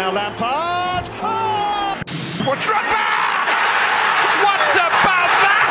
now Lampard. Oh! What's What about that?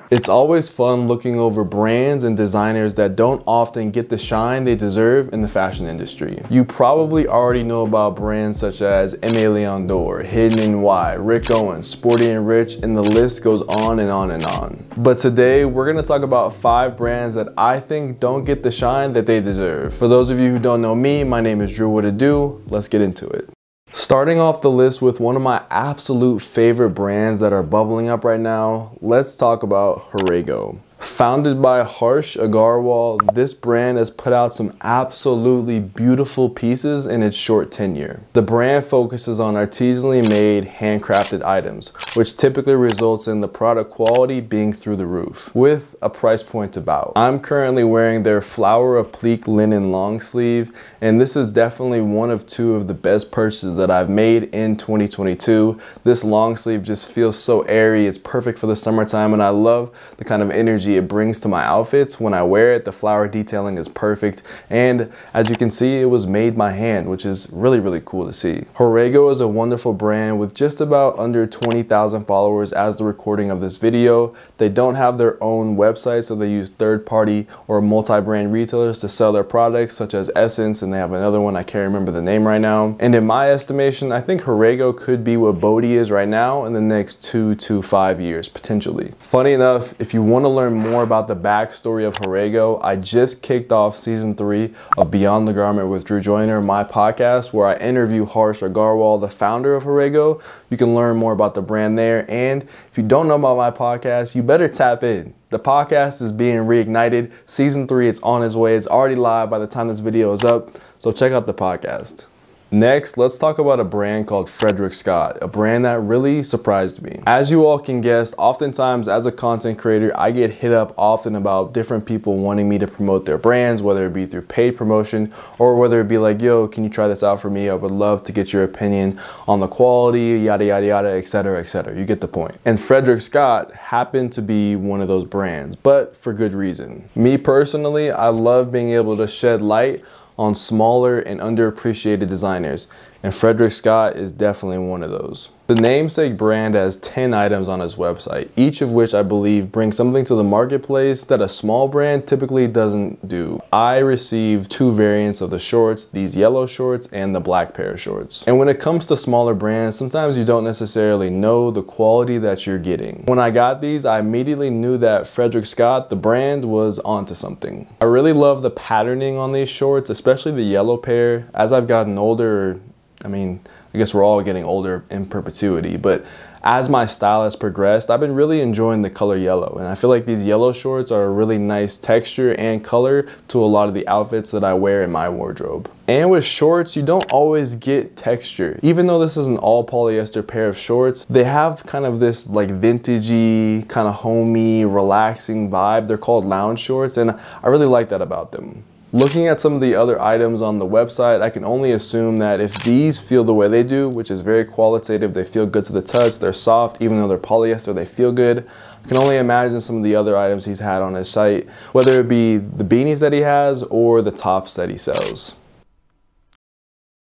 It's always fun looking over brands and designers that don't often get the shine they deserve in the fashion industry. You probably already know about brands such as Aimé Leon Dore, Hidden NY, Rick Owens, Sporty and Rich, and the list goes on and on and on. But today we're gonna talk about 5 brands that I think don't get the shine that they deserve. For those of you who don't know me, my name is Drew What To Do. Let's get into it. Starting off the list with one of my absolute favorite brands that are bubbling up right now, let's talk about Horego. Founded by Harsh Agarwal, this brand has put out some absolutely beautiful pieces in its short tenure. The brand focuses on artisanally made, handcrafted items, which typically results in the product quality being through the roof, with a price point to bout. I'm currently wearing their flower applique linen long sleeve, and this is definitely one of 2 of the best purchases that I've made in 2022. This long sleeve just feels so airy, it's perfect for the summertime, and I love the kind of energy it brings to my outfits when I wear it. The flower detailing is perfect, and as you can see, it was made by hand, which is really cool to see. Horego is a wonderful brand with just about under 20,000 followers as the recording of this video. They don't have their own website, so they use third-party or multi-brand retailers to sell their products, such as Essence, and they have another one, I can't remember the name right now. And in my estimation, I think Horego could be what Bodhi is right now in the next 2 to 5 years, potentially. Funny enough, if you want to learn more about the backstory of Horego, I just kicked off season 3 of Beyond the Garment with Drew Joyner, my podcast, where I interview Harsh Agarwal, the founder of Horego. You can learn more about the brand there, and if you don't know about my podcast, you better tap in. The podcast is being reignited. Season 3, it's on its way. It's already live by the time this video is up, so check out the podcast. Next, let's talk about a brand called Frederick Scott, a brand that really surprised me. As you all can guess, oftentimes as a content creator, I get hit up often about different people wanting me to promote their brands, whether it be through paid promotion or whether it be like, yo, can you try this out for me? I would love to get your opinion on the quality, yada, yada, yada, etc., etc. You get the point. And Frederick Scott happened to be one of those brands, but for good reason. Me personally, I love being able to shed light on smaller and underappreciated designers, and Frederick Scott is definitely one of those. The namesake brand has 10 items on its website, each of which I believe brings something to the marketplace that a small brand typically doesn't do. I received 2 variants of the shorts, these yellow shorts and the black pair of shorts. And when it comes to smaller brands, sometimes you don't necessarily know the quality that you're getting. When I got these, I immediately knew that Frederick Scott, the brand, was onto something. I really love the patterning on these shorts, especially the yellow pair. As I've gotten older, I guess we're all getting older in perpetuity, but as my style has progressed, I've been really enjoying the color yellow, and I feel like these yellow shorts are a really nice texture and color to a lot of the outfits that I wear in my wardrobe. And with shorts, you don't always get texture. Even though this is an all polyester pair of shorts, they have kind of this like vintagey, kind of homey, relaxing vibe. They're called lounge shorts, and I really like that about them. Looking at some of the other items on the website, I can only assume that if these feel the way they do, which is very qualitative, they feel good to the touch, they're soft, even though they're polyester, they feel good. I can only imagine some of the other items he's had on his site, whether it be the beanies that he has or the tops that he sells.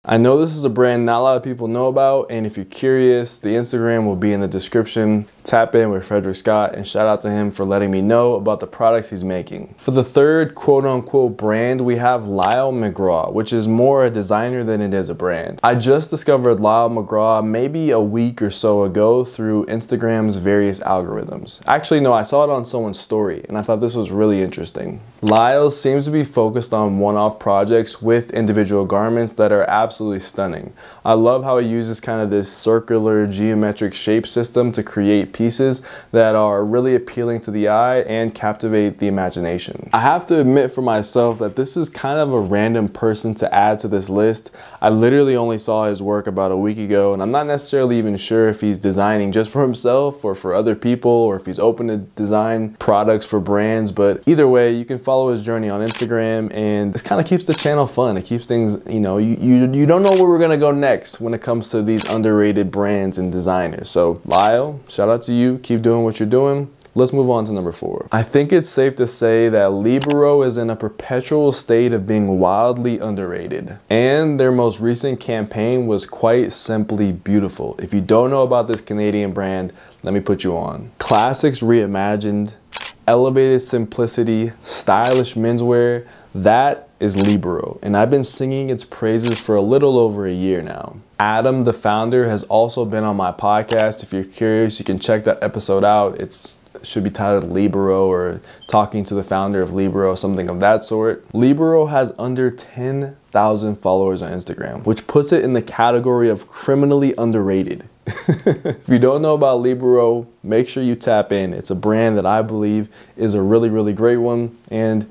I know this is a brand not a lot of people know about, and if you're curious, the Instagram will be in the description. Tap in with Frederick Scott, and shout out to him for letting me know about the products he's making. For the third quote-unquote brand, we have Lyle McGraw, which is more a designer than it is a brand. I just discovered Lyle McGraw maybe a week or so ago through Instagram's various algorithms. Actually, no, I saw it on someone's story, and I thought this was really interesting. Lyle seems to be focused on one-off projects with individual garments that are absolutely stunning. I love how he uses kind of this circular geometric shape system to create pieces that are really appealing to the eye and captivate the imagination. I have to admit for myself that this is kind of a random person to add to this list. I literally only saw his work about a week ago, and I'm not necessarily even sure if he's designing just for himself or for other people, or if he's open to design products for brands, but either way, you can follow his journey on Instagram, and this kind of keeps the channel fun. It keeps things, you know, you don't know where we're gonna go next when it comes to these underrated brands and designers. So Lyle, shout out to you. Keep doing what you're doing. Let's move on to number 4. I think it's safe to say that Libero is in a perpetual state of being wildly underrated. And their most recent campaign was quite simply beautiful. If you don't know about this Canadian brand, let me put you on. Classics reimagined, elevated simplicity, stylish menswear, that is Libero, and I've been singing its praises for a little over a year now. Adam, the founder, has also been on my podcast. If you're curious, you can check that episode out. It should be titled Libero or Talking to the Founder of Libero, something of that sort. Libero has under 10,000 followers on Instagram, which puts it in the category of criminally underrated. If you don't know about Libero, make sure you tap in. It's a brand that I believe is a really, really great one and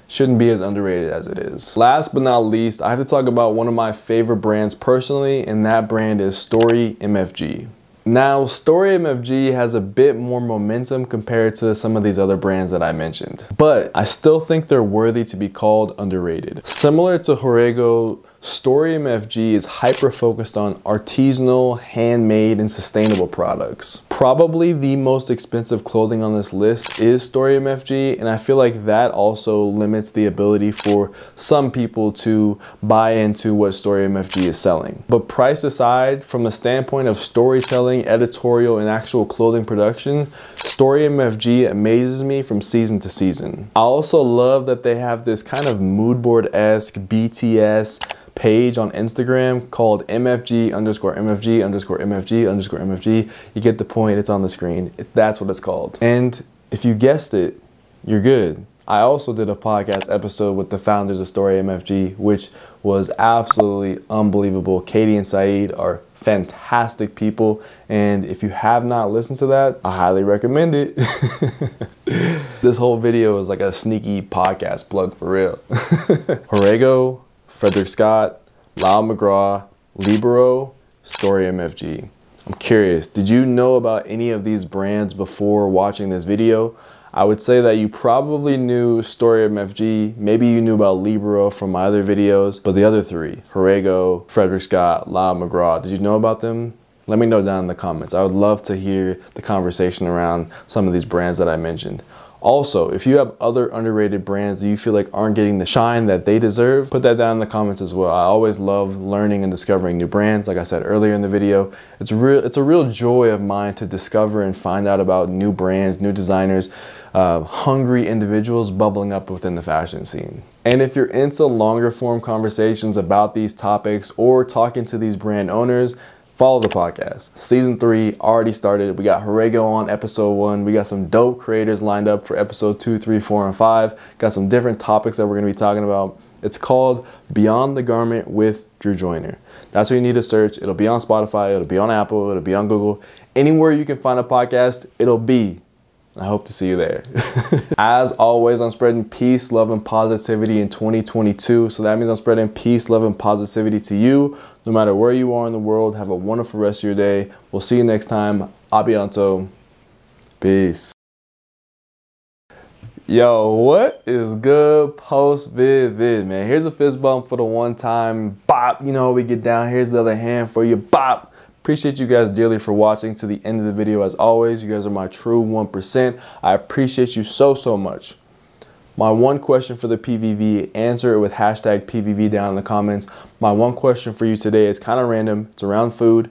shouldn't be as underrated as it is. Last but not least, I have to talk about one of my favorite brands personally, and that brand is Story MFG. Now, Story MFG has a bit more momentum compared to some of these other brands that I mentioned, but I still think they're worthy to be called underrated. Similar to Horego, Story MFG is hyper-focused on artisanal, handmade, and sustainable products. Probably the most expensive clothing on this list is Story MFG, and I feel like that also limits the ability for some people to buy into what Story MFG is selling. But price aside, from the standpoint of storytelling, editorial, and actual clothing production, Story MFG amazes me from season to season. I also love that they have this kind of mood board-esque BTS page on Instagram called MFG_MFG_MFG_MFG. You get the point, it's on the screen. That's what it's called. And if you guessed it, you're good. I also did a podcast episode with the founders of Story MFG, which was absolutely unbelievable. Katie and Saeed are fantastic people, and if you have not listened to that, I highly recommend it. This whole video is like a sneaky podcast plug for real. Horego, Frederick Scott, Lyle McGraw, Libero, Story MFG. I'm curious, did you know about any of these brands before watching this video? I would say that you probably knew Story MFG, maybe you knew about Libero from my other videos, but the other three, Horego, Frederick Scott, Lyle McGraw, did you know about them? Let me know down in the comments. I would love to hear the conversation around some of these brands that I mentioned. Also, if you have other underrated brands that you feel like aren't getting the shine that they deserve, put that down in the comments as well. I always love learning and discovering new brands. Like I said earlier in the video, it's a real joy of mine to discover and find out about new brands, new designers, hungry individuals bubbling up within the fashion scene. And if you're into longer form conversations about these topics or talking to these brand owners, follow the podcast. Season 3 already started. We got Horego on episode 1. We got some dope creators lined up for episode 2, 3, 4, and 5. Got some different topics that we're going to be talking about. It's called Beyond the Garment with Drew Joyner. That's what you need to search. It'll be on Spotify. It'll be on Apple. It'll be on Google. Anywhere you can find a podcast, it'll be. I hope to see you there. As always, I'm spreading peace, love, and positivity in 2022. So that means I'm spreading peace, love, and positivity to you. No matter where you are in the world, have a wonderful rest of your day. We'll see you next time. Abianto. Peace. Yo, what is good post vid, man? Here's a fist bump for the one time. Bop. You know how we get down. Here's the other hand for you. Bop. Appreciate you guys dearly for watching to the end of the video. As always, you guys are my true 1%. I appreciate you so much. My one question for the PVV, answer it with hashtag PVV down in the comments. My one question for you today is kind of random. It's around food.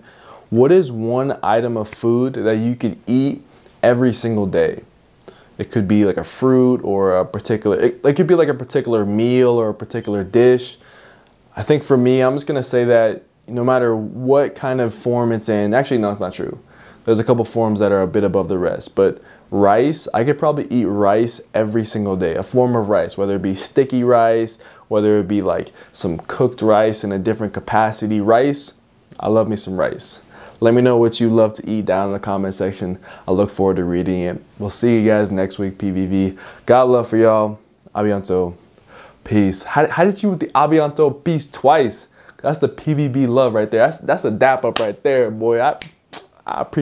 What is one item of food that you could eat every single day? It could be like a fruit or a particular, it could be like a particular meal or a particular dish. I think for me, I'm just gonna say that no matter what kind of form it's in, actually no, it's not true. There's a couple forms that are a bit above the rest, but rice, I could probably eat rice every single day, a form of rice, whether it be sticky rice, whether it be like some cooked rice in a different capacity. Rice, I love me some rice. Let me know what you love to eat down in the comment section. I look forward to reading it. We'll see you guys next week, PVV. God love for y'all. Abianto. Peace. How did you with the Abianto peace twice? That's the PVB love right there. That's a dap up right there, boy. I appreciate